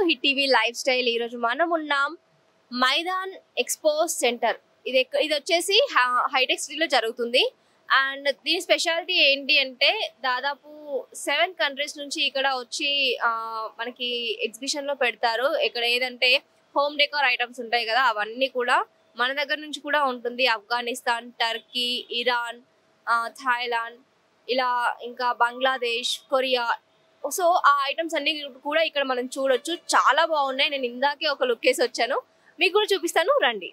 Hit TV life style. ఈరోజు మనం ఉన్నాం మైదాన్ ఎక్స్పో సెంటర్. ఇది వచ్చేసి హైటెక్ సిటీలో జరుగుతుంది. అండ్ దీని స్పెషాలిటీ ఏంటి అంటే దాదాపు 7 కంట్రీస్ నుంచి ఇక్కడ వచ్చి మనకి ఎగ్జిబిషన్లో పెడతారు. ఇక్కడ ఏదంటే హోమ్ డెకోర్ ఐటమ్స్ ఉంటాయి కదా, అవన్నీ కూడా మన దగ్గర నుంచి కూడా ఉంటుంది. ఆఫ్ఘనిస్తాన్, టర్కీ, ఇరాన్, థాయిలాండ్, ఇలా ఇంకా బంగ్లాదేశ్, కొరియా. సో ఆ ఐటమ్స్ అన్ని కూడా ఇక్కడ మనం చూడొచ్చు. చాలా బాగున్నాయి. నేను ఇందాకే ఒక లుక్ వేసి వచ్చాను, మీకు కూడా చూపిస్తాను రండి.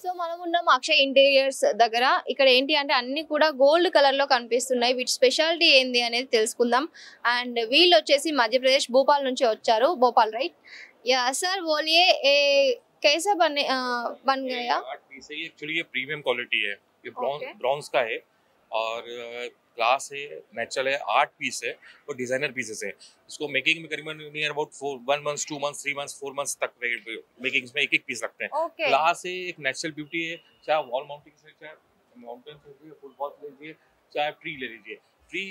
సో మనం ఉన్నాం అక్షయ్ ఇంటీరియర్స్ దగ్గర. ఇక్కడ ఏంటి అంటే అన్ని కూడా గోల్డ్ కలర్ లో కనిపిస్తున్నాయి. వీటి స్పెషాలిటీ ఏంది అనేది తెలుసుకుందాం. అండ్ వీళ్ళు వచ్చేసి మధ్యప్రదేశ్ భోపాల్ నుంచి వచ్చారు. భోపాల్ రైట్? या सर बोलिए कैसा बन गया? एक्चुअली ये प्रीमियम क्वालिटी है, ये ब्रॉन्ज का है और ग्लास है, नेचुरल है, आर्ट पीस है और डिजाइनर पीसेस है. इसको मेकिंग में करीबन near about 1 month, 2 month, 3 month, 4 month तक मेकिंग में एक पीस लगते हैं. ग्लास है, एक नेचुरल ब्यूटी है. चाहे वॉल माउंटिंग से, चाहे माउंटेन से लीजिए, फुटबॉल से लीजिए, चाहे ट्री ले लीजिए. ट्री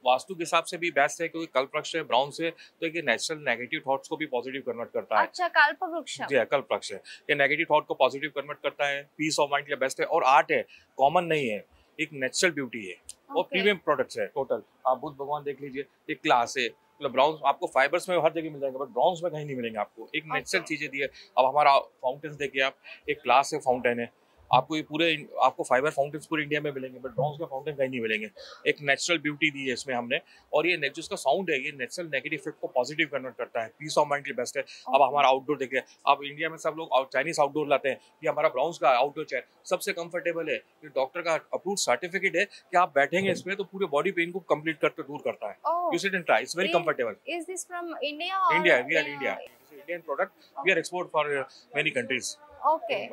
वास्तु के हिसाब से भी बेस्ट है क्योंकि कल्पवृक्ष है, ब्राउन से, तो ये नेचुरल नेगेटिव थॉट्स को भी पॉजिटिव कन्वर्ट करता है. अच्छा, कल्पवृक्ष? जी, कल्पवृक्ष है. ये नेगेटिव थॉट को पॉजिटिव कन्वर्ट करता है. पीस ऑफ माइंड के लिए बेस्ट है और आर्ट है, कॉमन नहीं है, एक नेचुरल ब्यूटी है और प्रीमियम प्रोडक्ट्स है. टोटल आप बुद्ध भगवान देख लीजिए, एक क्लास है. मतलब ब्राउन्स आपको फाइबर्स में हर जगह मिल जाएंगे, बट ब्राउन्स में कहीं नहीं मिलेंगे आपको. एक नेचुरल चीजें दी है. अब हमारा फाउंटेन्स देखिए आप, एक क्लास है, फाउंटेन है. आपको ये पूरे आपको फाइबर फाउंटेन्स पूरे इंडिया में मिलेंगे, बट ब्राउन्स का फाउंटेन कहीं नहीं मिलेंगे. एक नेचुरल ब्यूटी दी है इसमें हमने. और ये जो इसका साउंड है, ये नेचुरल नेगेटिव इफेक्ट को पॉजिटिव कन्वर्ट करता है. पीस ऑफ माइंड के लिए बेस्ट है. अब हमारा आउटडोर देखिए, अब इंडिया में सब लोग चाइनीज आउटडोर लाते हैं. ये हमारा ब्राउन्स का आउटडोर चेयर सबसे कंफर्टेबल है. ये डॉक्टर का अप्रूव्ड सर्टिफिकेट है कि आप बैठेंगे इसमें तो पूरे बॉडी पेन को कंप्लीट करके दूर करता है. You sit and try, it's very comfortable. Is this from India? India, we are India. Indian product, we are export for many countries. Okay.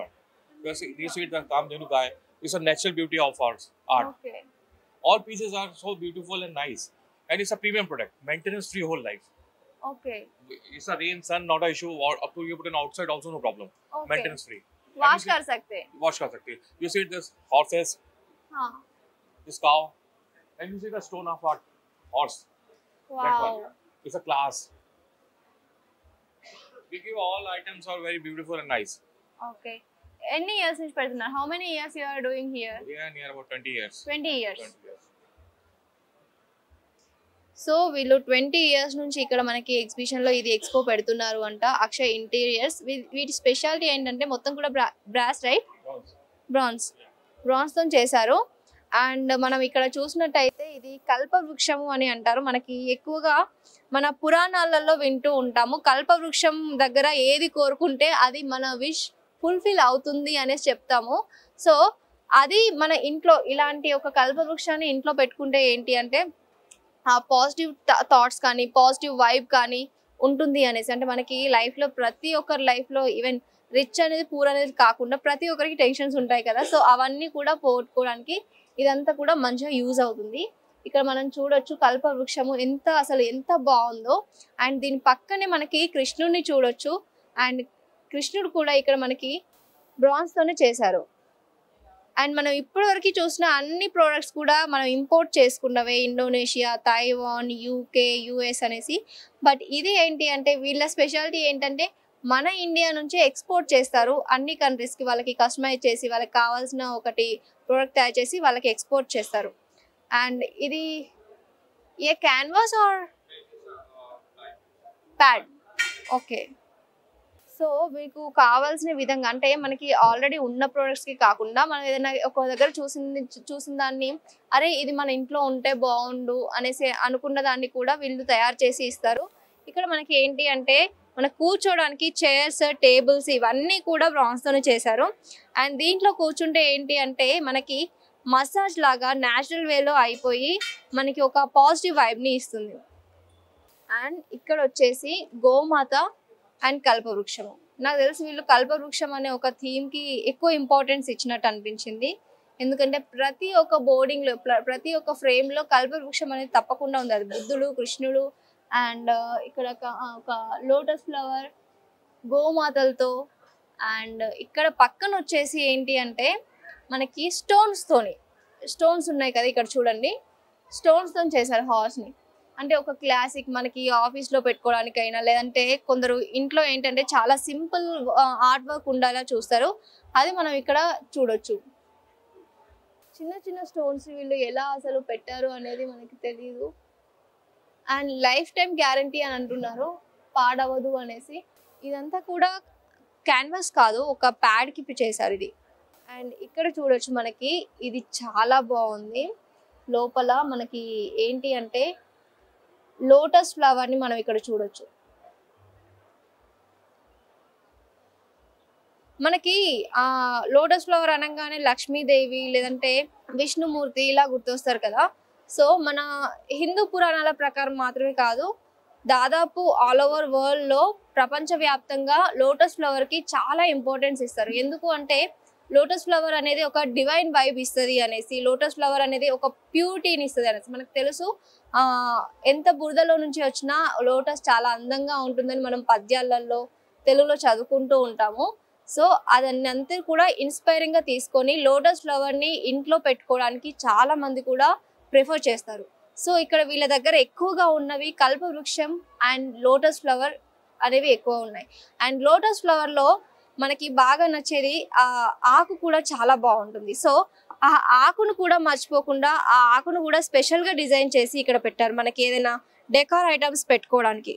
You see the Kamdhenu guy. It's a natural beauty of art. Okay. All pieces are so beautiful and nice, and it's a premium product. Maintenance free whole life. Okay. It's a rain, sun, not a issue. Or up to you put an outside also no problem. Okay. Maintenance free. Wash कर सकते हैं. Wash कर सकते हैं. You see this horses. हाँ. This cow, and you see the stone of art horse. Wow. That one. It's a class. We give all items are very beautiful and nice. Okay. Any years నుంచి పెడుతున్నారు? How many years you are doing here? Yeah, near about 20 years. 20 years. 20 years. So వీళ్ళు 20 years నుంచి ఇక్కడ మనకి exhibition లో ఇది expo పెడుతున్నారు అంట, అక్షయ్ ఇంటీరియర్స్. వీటి స్పెషాలిటీ ఏంటంటే మొత్తం కూడా బ్రాస్, రైట్? బ్రాన్స్ తో చేశారు. అండ్ మనం ఇక్కడ చూసినట్టయితే ఇది కల్పవృక్షము అని అంటారు. మనకి ఎక్కువగా మన పురాణాలలో వింటూ ఉంటాము, కల్పవృక్షం దగ్గర ఏది కోరుకుంటే అది మన విష్ ఫుల్ఫిల్ అవుతుంది అనేసి చెప్తాము. సో అది మన ఇంట్లో ఇలాంటి ఒక కల్పవృక్షాన్ని ఇంట్లో పెట్టుకుంటే ఏంటి అంటే ఆ పాజిటివ్ థాట్స్ కానీ పాజిటివ్ వైబ్ కానీ ఉంటుంది అనేసి. అంటే మనకి లైఫ్లో ప్రతి ఒక్కరి లైఫ్లో ఈవెన్ రిచ్ అనేది పూర్ అనేది కాకుండా ప్రతి ఒక్కరికి టెన్షన్స్ ఉంటాయి కదా, సో అవన్నీ కూడా పోగొట్టుకోవడానికి ఇదంతా కూడా మంచిగా యూజ్ అవుతుంది. ఇక్కడ మనం చూడొచ్చు కల్పవృక్షము అసలు ఎంత బాగుందో. అండ్ దీని పక్కనే మనకి కృష్ణుడిని చూడొచ్చు. అండ్ కృష్ణుడు కూడా ఇక్కడ మనకి బ్రాన్స్ తోనే చేశారు. అండ్ మనం ఇప్పటివరకు చూసిన అన్ని ప్రోడక్ట్స్ కూడా మనం ఇంపోర్ట్ చేసుకున్నవే, ఇండోనేషియా, తైవాన్, యూకే, యుఎస్ అనేసి. బట్ ఇది ఏంటి అంటే వీళ్ళ స్పెషాలిటీ ఏంటంటే మన ఇండియా నుంచి ఎక్స్పోర్ట్ చేస్తారు అన్ని కంట్రీస్కి. వాళ్ళకి కస్టమైజ్ చేసి వాళ్ళకి కావాల్సిన ఒకటి ప్రోడక్ట్ తయారు చేసి వాళ్ళకి ఎక్స్పోర్ట్ చేస్తారు. అండ్ ఇది ఏ canvas or pad? Okay. So మీకు కావాల్సిన విధంగా అంటే మనకి ఆల్రెడీ ఉన్న ప్రోడక్ట్స్కి కాకుండా మనం ఏదైనా ఒక దగ్గర చూసిన దాన్ని అరే ఇది మన ఇంట్లో ఉంటే బాగుండు అనేసి అనుకున్న దాన్ని కూడా వీళ్ళు తయారు చేసి ఇస్తారు. ఇక్కడ మనకి ఏంటి అంటే మన కూర్చోడానికి చైర్స్, టేబుల్స్ ఇవన్నీ కూడా బ్రాన్స్తోనే చేశారు. అండ్ దీంట్లో కూర్చుంటే ఏంటి అంటే మనకి మసాజ్ లాగా న్యాచురల్ వేలో అయిపోయి మనకి ఒక పాజిటివ్ వైబ్ని ఇస్తుంది. అండ్ ఇక్కడ వచ్చేసి గోమాత అండ్ కల్పవృక్షము. నాకు తెలిసి వీళ్ళు కల్పవృక్షం అనే ఒక థీమ్కి ఎక్కువ ఇంపార్టెన్స్ ఇచ్చినట్టు అనిపించింది. ఎందుకంటే ప్రతి ఒక్క బోర్డింగ్లో ప్రతి ఒక్క ఫ్రేమ్లో కల్పవృక్షం అనేది తప్పకుండా ఉంది. అది బుద్ధుడు, కృష్ణుడు అండ్ ఇక్కడ ఒక లోటస్ ఫ్లవర్, గోమాతలతో. అండ్ ఇక్కడ పక్కన వచ్చేసి ఏంటి అంటే మనకి స్టోన్స్ ఉన్నాయి కదా, ఇక్కడ చూడండి స్టోన్స్తో చేశారు హార్స్ని. అంటే ఒక క్లాసిక్ మనకి ఆఫీస్లో పెట్టుకోవడానికైనా, లేదంటే కొందరు ఇంట్లో ఏంటంటే చాలా సింపుల్ ఆర్ట్ వర్క్ ఉండాలా చూస్తారు. అది మనం ఇక్కడ చూడొచ్చు. చిన్న చిన్న స్టోన్స్ వీళ్ళు ఎలా అసలు పెట్టారు అనేది మనకి తెలియదు. అండ్ లైఫ్ టైం గ్యారంటీ అని అంటున్నారు, పాడవదు అనేసి. ఇదంతా కూడా క్యాన్వాస్ కాదు, ఒక ప్యాడ్కి చేశారు ఇది. అండ్ ఇక్కడ చూడొచ్చు మనకి, ఇది చాలా బాగుంది. లోపల మనకి ఏంటి అంటే లోటస్ ఫ్లవర్ని మనం ఇక్కడ చూడొచ్చు. మనకి ఆ లోటస్ ఫ్లవర్ అనగానే లక్ష్మీదేవి లేదంటే విష్ణుమూర్తి ఇలా గుర్తొస్తారు కదా. సో మన హిందూ పురాణాల ప్రకారం మాత్రమే కాదు, దాదాపు ఆల్ ఓవర్ వరల్డ్లో ప్రపంచవ్యాప్తంగా లోటస్ ఫ్లవర్కి చాలా ఇంపార్టెన్స్ ఇస్తారు. ఎందుకు అంటే లోటస్ ఫ్లవర్ అనేది ఒక డివైన్ వైబ్ ఇస్తుంది అనేసి, లోటస్ ఫ్లవర్ అనేది ఒక ప్యూరిటీని ఇస్తుంది అనేసి మనకు తెలుసు. ఎంత బురదలో నుంచి వచ్చినా లోటస్ చాలా అందంగా ఉంటుందని మనం పద్యాలలో తెలుగులో చదువుకుంటూ ఉంటాము. సో అదంతా కూడా ఇన్స్పైరింగ్గా తీసుకొని లోటస్ ఫ్లవర్ని ఇంట్లో పెట్టుకోవడానికి చాలా మంది కూడా ప్రిఫర్ చేస్తారు. సో ఇక్కడ వీళ్ళ దగ్గర ఎక్కువగా ఉన్నవి కల్పవృక్షం అండ్ లోటస్ ఫ్లవర్ అనేవి ఎక్కువ ఉన్నాయి. అండ్ లోటస్ ఫ్లవర్లో మనకి బాగా నచ్చేది ఆ ఆకు కూడా చాలా బాగుంటుంది. సో ఆ ఆకును కూడా మర్చిపోకుండా ఆ ఆకును కూడా స్పెషల్గా డిజైన్ చేసి ఇక్కడ పెట్టారు, మనకి ఏదైనా డెకార్ ఐటమ్స్ పెట్టుకోవడానికి.